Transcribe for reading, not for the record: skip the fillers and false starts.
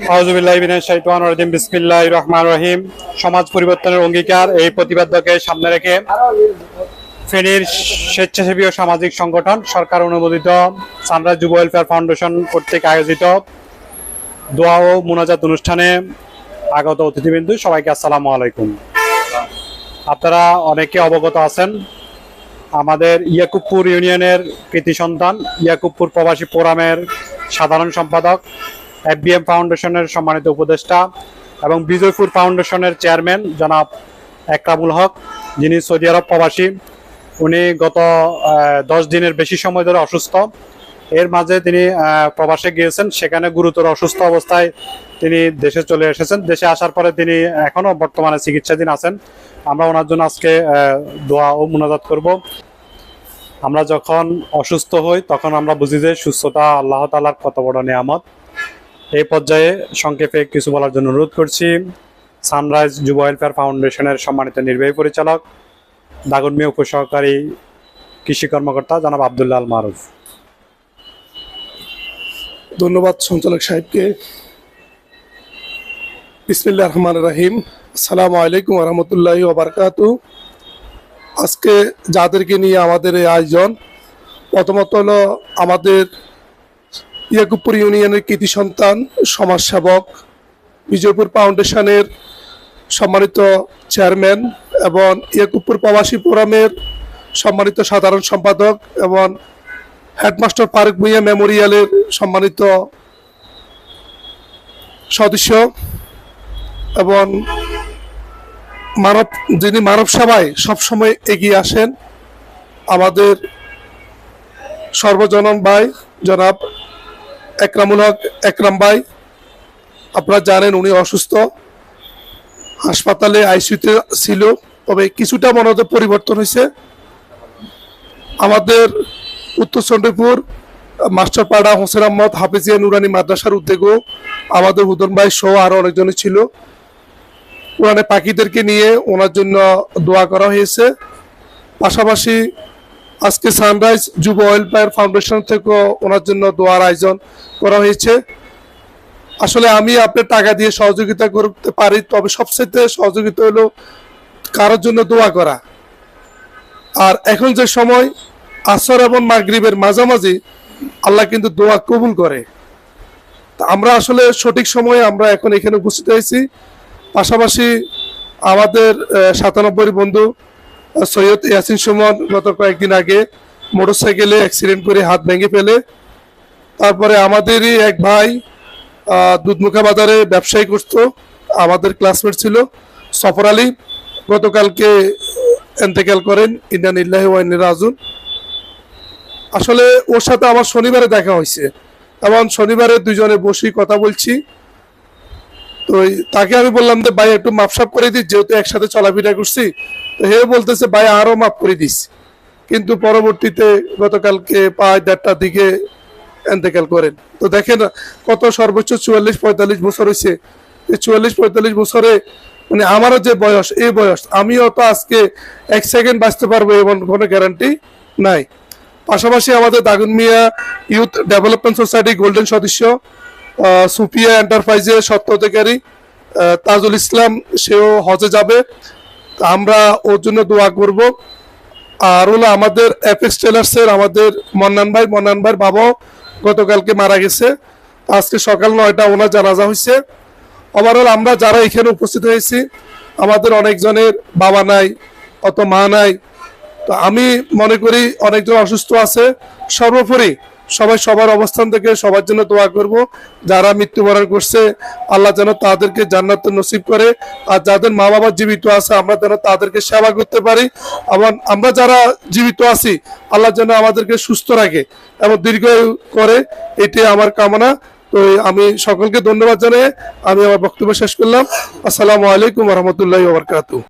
আউযুবিল্লাহি মিনাশ শাইতানির রাজিম। বিসমিল্লাহির রহমানির রহিম। সমাজ পরিবর্তনের অঙ্গীকার এই প্রতিপাদ্যকে সামনে রেখে ফেনীর স্বেচ্ছাসেবী ও সামাজিক সংগঠন সরকার অনুমোদিত সানরাইজ যুব ওয়েলফেয়ার ফাউন্ডেশন কর্তৃক আয়োজিত দোয়া ও মুনাজাত অনুষ্ঠানে আগত অতিথিবৃন্দ সবাইকে আসসালামু আলাইকুম। আপনারা অনেকে অবগত আছেন, আমাদের ইয়াকুবপুর ইউনিয়নের কৃতি সন্তান ইয়াকুবপুর প্রবাসী ফোরামের সাধারণ সম্পাদক, FBM ফাউন্ডেশনের সম্মানিত উপদেষ্টা এবং বিজয়পুর ফাউন্ডেশনের চেয়ারম্যান জনাব একরামুল হক, যিনি সৌদি আরব প্রবাসী, উনি গত 10 দিনের বেশি সময় ধরে অসুস্থ। এর মাঝে তিনি প্রবাসে গিয়েছেন, সেখানে গুরুতর অসুস্থ অবস্থায় তিনি দেশে চলে এসেছেন। দেশে আসার পরে তিনি এখনও বর্তমানে চিকিৎসাধীন আছেন। আমরা ওনার জন্য আজকে দোয়া ও মুনাজাত করব। আমরা যখন অসুস্থ হই তখন আমরা বুঝি যে সুস্থতা আল্লাহ তাআলার কত বড় নিয়ামত। এই পর্যায়ে সংক্ষেপে কিছু বলার জন্য অনুরোধ করছি সানরাইজ যুব ওয়েলফেয়ার ফাউন্ডেশনের সম্মানিত নির্বাহী পরিচালক, দাগনমিয়া উপসহকারী কৃষি কর্মকর্তা জনাব আব্দুল্লাহ আল মারুফ। ধন্যবাদ সঞ্চালক সাহেবকে। বিসমিল্লাহির রহমানির রহিম। আসসালামু আলাইকুম ওয়া রাহমাতুল্লাহি ওয়া বারাকাতুহু। আজকে যাদেরকে নিয়ে আমাদের এই আয়োজন, প্রথমত হলো আমাদের ইয়াকুবপুর ইউনিয়নের কৃতি সন্তান সমাজসেবক, বিজয়পুর ফাউন্ডেশনের সম্মানিত চেয়ারম্যান এবং ইয়াকুবপুর প্রবাসী ফোরামের সম্মানিত সাধারণ সম্পাদক এবং হেডমাস্টার ফারুক ভুঁইয়া মেমোরিয়ালের সম্মানিত সদস্য এবং যিনি মানব সেবায় সবসময় এগিয়ে আসেন, আমাদের সর্বজনন ভাই জনাব একরামুল হক একরাম ভাই। আপনারা জানেন উনি অসুস্থ, হাসপাতালে আইসিইউতে ছিল, তবে কিছুটা মনে হতে পরিবর্তন হয়েছে। আমাদের উত্তর চন্ডীপুর মাস্টারপাড়া হোসেন আহমদ হাফিজিয়া নুরানি মাদ্রাসার উদ্যোগও আমাদের হুদন ভাই সহ আরো অনেকজনই ছিল। কোরআনে পাখিদেরকে নিয়ে ওনার জন্য দোয়া করা হয়েছে। পাশাপাশি আজকে সানরাইজ যুব ওয়েলফেয়ার ফাউন্ডেশন থেকেও ওনার জন্য দোয়ার আয়োজন করা হয়েছে। আসলে আমি আপনার টাকা দিয়ে সহযোগিতা করতে পারি, তবে সবচেয়ে সহযোগিতা হলো কারোর জন্য দোয়া করা। আর এখন যে সময় আসর এবং মাগরিবের মাঝামাঝি আল্লাহ কিন্তু দোয়া কবুল করে। আমরা আসলে সঠিক সময়ে আমরা এখন এখানে উপস্থিত হয়েছি। পাশাপাশি আমাদের 97 বন্ধু সৈয়দ ইয়াসিন সুমন গত কয়েকদিন আগে মোটরসাইকেলে অ্যাক্সিডেন্ট করে হাত ভেঙে ফেলে। তারপরে আমাদেরই এক ভাই দুধমুখা বাজারে ব্যবসায়ী করত, আমাদের ক্লাসমেট ছিল, সফর আলী, গতকালকে ইন্তেকাল করেন। ইন্না লিল্লাহি ওয়া ইন্না ইলাইহি রাজিউন। আসলে ওর সাথে আমার শনিবারে দেখা হয়েছে এবং শনিবারে দুজনে বসে কথা বলছি। তো তাকে আমি বললাম যে ভাই একটু মাপসাপ করে দিস, যেহেতু একসাথে চলাফেরা করছি। তো হে বলতেছে ভাই আরো মাপ করে দিস। কিন্তু পরবর্তীতে গতকালকে 5:30টার দিকে ইন্তেকাল করেন। তো দেখেন কত, সর্বোচ্চ 44-45 বছর হয়েছে। এই 44-45 বছরে মানে আমারও যে বয়স, এই বয়স আমিও তো আজকে 1 সেকেন্ড বাঁচতে পারবো এমন কোনো গ্যারান্টি নাই। পাশাপাশি আমাদের দাগনমিয়া ইউথ ডেভেলপমেন্ট সোসাইটি গোল্ডেন সদস্য, সুফিয়া এন্টারপ্রাইজের স্বত্ব অধিকারী তাজুল ইসলাম, সেও হজে যাবে। আমরা ওর জন্য দোয়া করব। আর হলো আমাদের এফএক্স টেলার্সের আমাদের মন্নান ভাইয়ের বাবাও গতকালকে মারা গেছে। আজকে সকাল 9টা ওনার জানাজা হয়েছে। ওভারঅল আমরা যারা এখানে উপস্থিত হয়েছি, আমাদের অনেকজনের বাবা নাই, অত মা নাই। তো আমি মনে করি অনেকজন অসুস্থ আছে। সর্বোপরি সবাই সবার অবস্থান থেকে সবার জন্য দোয়া করব। যারা মৃত্যুবরণ করছে আল্লাহ যেন তাদেরকে জান্নাত নসিব করে, আর যাদের মা বাবা জীবিত আছে আমরা যেন তাদেরকে সেবা করতে পারি, এবং আমরা যারা জীবিত আছি আল্লাহ যেন আমাদেরকে সুস্থ রাখে এবং দীর্ঘায়ু করে, এটাই আমার কামনা। তো আমি সকলকে ধন্যবাদ জানিয়ে আমি আমার বক্তব্য শেষ করলাম। আসসালামু আলাইকুম ওয়া রাহমাতুল্লাহি ওয়া বারাকাতুহু।